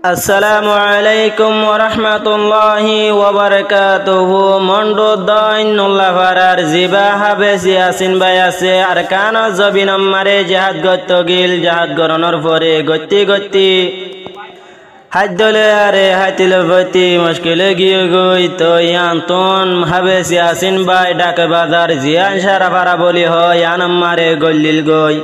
আসসালামু আলাইকুম ওয়া রাহমাতুল্লাহি ওয়া বারাকাতুহু। মন্ডো দইনুল্লাহ ফারার জিবা হাবেসি আসিন ভাই আছে আর কান জবিন আমারে জাহাদ গত্ত গিল জাহাদ গরনর পরে গত্তি হাইদলে আরে হাইতিল বতি মুশকিলে গিয়ে গই তো ইয়ান্তন হাবেসি আসিন ভাই ডাকে বাজার জিয়ান সারা পারা বলি হয় আন আমারে গল্লিল গই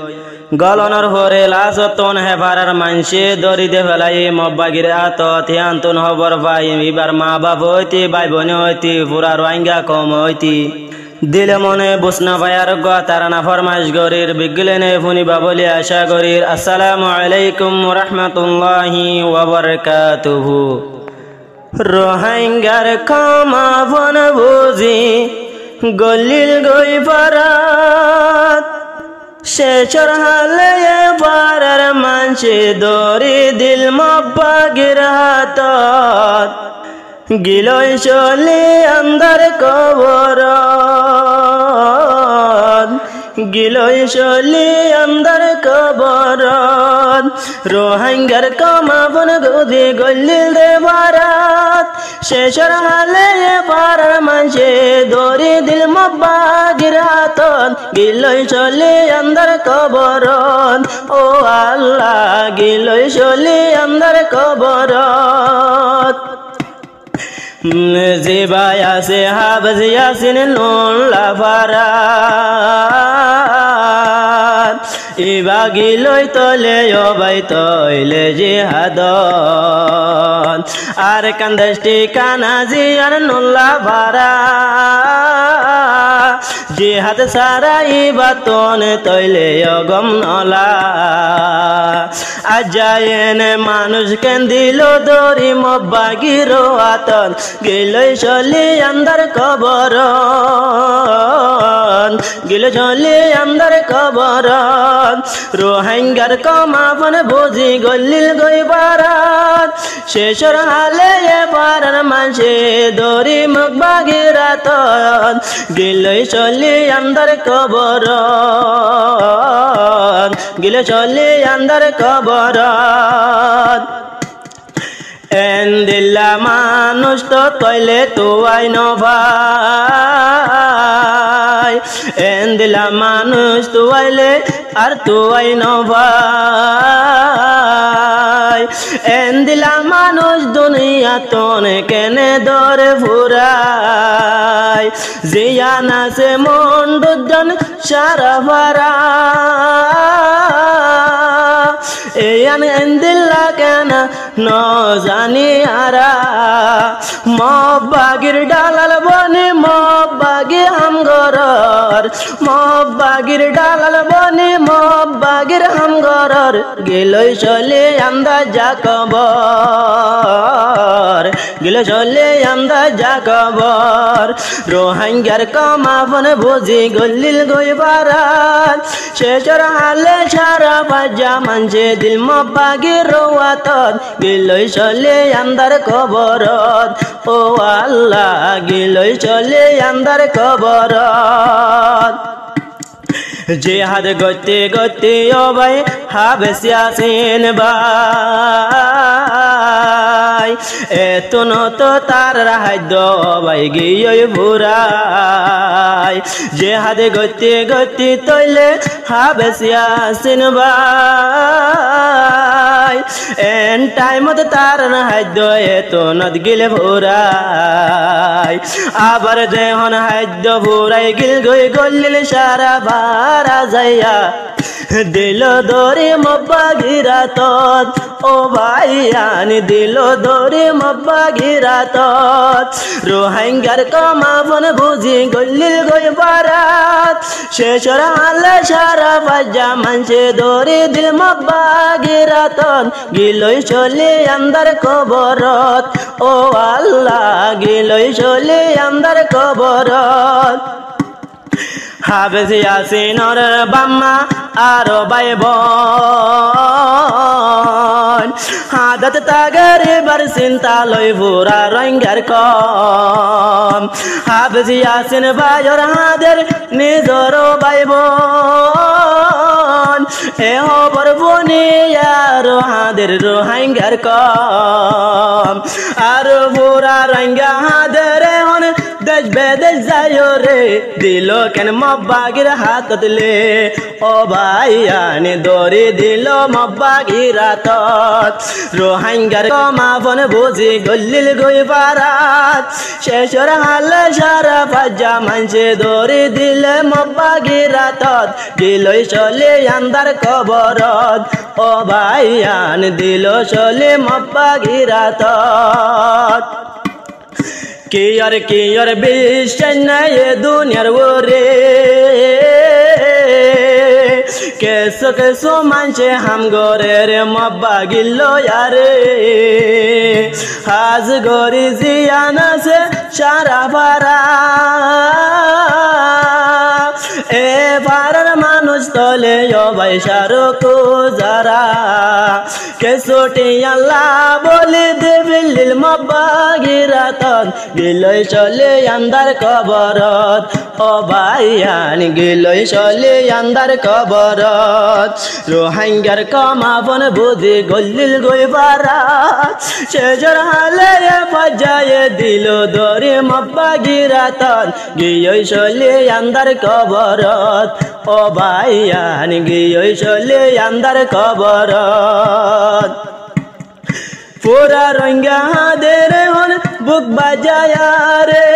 গলনর হরে লাসতন হেফারার মানসে দরিদে ফেলাই মব্বাগির আতত হিয়ান্তন হবর ভাই এবার মা বাপ হইতি ভাই বোন হইতি পুরা রোহিঙ্গা কম হইতি দিলে মনে বুসনা ভাইয়ার তারানা ফরমাইশ গরির বিগলেনে ফুনিবা বলি আশা গরির। আসসালামু আলাইকুম ওয়া রাহমাতুল্লাহি ওয়া বারাকাতুহু। রোহিঙ্গার ক্ষমা বন বুঝি গলিল গই পারাত শেষর হালে পারার মানসে দরি দিল মব্বাগির হাতত গিলই চলি আন্দার কবর গিলই চলি আন্দার কবর রোহিঙ্গার কমাবন গদি গল্লিল দে ভারত শেষর হালে পারার মানসে দরি দিল মব্বাগির হাতত গিলই চলি আন্দার কবর ও আল্লাহ গিলই চলি আন্দার কবর জিবাই আছে হাবজ ইয়াসিন নুল্লাহ ফারাত ইবাগি লই তলে অবাই তৈলে জিহাদত আর কান্দেশটি কানা জিয়ার নুল্লাহ ফারাত জিহাদ সারা ইবাতন তৈলে অগম নলা আজায়েন মানুষ কেন দিল দরি মব্বাগির আতন গিলই চলি আন্দার কবর গিল চলি আন্দার কবর রোহিঙ্গার কমাবন বুঝি গল্লিল গই পারাত শেষর হালে পারার মানসে দরি মব্বাগির আতন গিলই চলি আন্দার কবর গিল চলি আন্দার কবর এন্দিল্লা মানুষ তো তৈলে তো আইন ভাই এন্দিল্লা মানুষ তো আইলে আর তো আইন ভাই এন্দিল্লা মানুষ দুনিয়া তোনে কেনে দরে ফুরাই জিয়ান আছে মন দুজন সারা ভারা এয়ান এন্দিল্লা কেন ন জানি আরা মব্বাগির ডালাল বনে মব্বাগি হামগরর মব্বাগির ডালাল বনে মব্বাগির হামগরর গেলই চলে আমদা যা কবর গেল চলে আমদা যা কবর রোহিঙ্গার কমাবন বুঝি গল্লিল গই পারাত শেষর হালে সারা বাজা মানছে দিল মব্বাগির রওয়াতত গিলই চলে আমদার কবরত ও আল্লাহ গিলই চলে আমদার কবরত জিহাদ গতি গতি ও ভাই হাবেসি আসিন ভাই এতন তো তার রাহাদ্য ভাই গিয়ে ভুরাই জিহাদ গতি গতি তৈলে হাবেসি আসিন ভাই এন টাইমত তার রাহাদ্য এতনত গিলে ভুরাই আবার দেহন হাদ্য ভুরাই গিল গই গল্লিল সারা ভারা যাইয়া দিল দরে মব্বাগির আতত ও ভাইয়ান দিল দরে মব্বাগির আতত রোহিঙ্গার কমাবন বুঝি গল্লিল গই পারাত শেষর হালে সারা বাজা মানসে দরে দিল মব্বাগির আতত গিলই চলে আন্দার কবরত ও আল্লাহ গিলই চলে আন্দার কবরত হাবেসি আসিনর বাম্মা আরো ভাই বোন হাদত তাগর বার চিন্তা লই ভুরা রোহিঙ্গার কম হাবেসি আসিন ভাইর হাদের নিজর ভাই বোন এ হবর বনিয়া রোহাদের রোহাঙ্গার কম আর বুড়া রঙ্গা হাদের হন দেশ বেদেশ যায় রে দিল কেন মব্বাগির হাত দিলে ও ভাইয়ানি দরি দিল মব্বাগির হাত রোহাঙ্গার কমাবন বুঝি গল্লিল গই বারাত শেষর হালে সারা ফাজা মানছে দরি দিলে মব্বাগির হাত দিলই চলে আন্দার কবরত ও ভাইয়ান দিল চলে মব্বাগির হাত কি আর বিশ্বাস নাই এ দুনিয়ার ওরে কেসো কেসো মানছে হাম গরে রে মব্বা গিল্লো আরে হাজ গরি জিয়ানা সে সারা পারা এ পারার মানুষ তলে ভাই সারকো যারা কেসোটি আল্লাহ বলে দেবিল মব্বা গিরাতন গিলই চলে আন্দার কবরত ও ভাইয়ান গিলই চলে আন্দার কবরত রোহাঙ্গার কমাবন বুঝি গল্লিল গই বারাত শেষর হালে ফাজায়ে দিল দরি মব্বা গিরাতন গিলই চলে আন্দার কবরত ও ভাইয়ান গিলই চলে আন্দার কবরত পুরা রঙ্গা হাদের হন বুক বাজায়া রে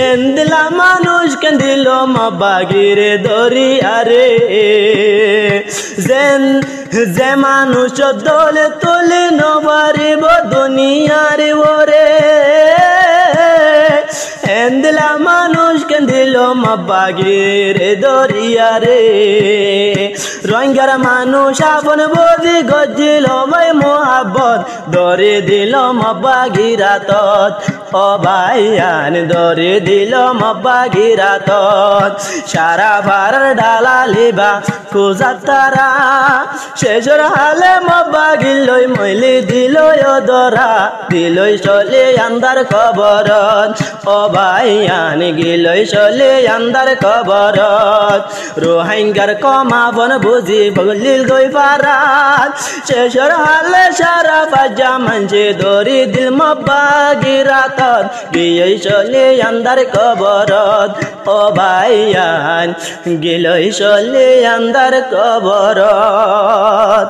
এন্দিলা মানুষ কান্দিল মব্বাগিরে দরিয়া রে যে মানুষ দলে তোলে নবারিব দুনিয়ার ওরে এন্দিলা মানুষ কান্দিল মব্বাগিরে দরিয়া রে রঙ্গার মানুষ আপন বুঝি গজিল ভাই মোহাব্বত দরে দিল মব্বাগির হাত ও ভাইয়ান দরে দিল মব্বাগির হাত সারা ভারার ডালা লিবা খুঁজা তারা শেষর হালে মব্বাগিলই মইলি দিল দরা দিলই চলে আন্দার কবরত ও ভাইয়ান গিলই চলে আন্দার কবরত রোহাঙ্গার কমাবন বুঝি বগলিল গই পারাত শেষর হালে সারা ফাজা মানছে দরি দিল মব্বাগির হাত গিলই চলে আন্দার কবরত ও ভাইয়ান গিলই চলে আন্দার কবরত।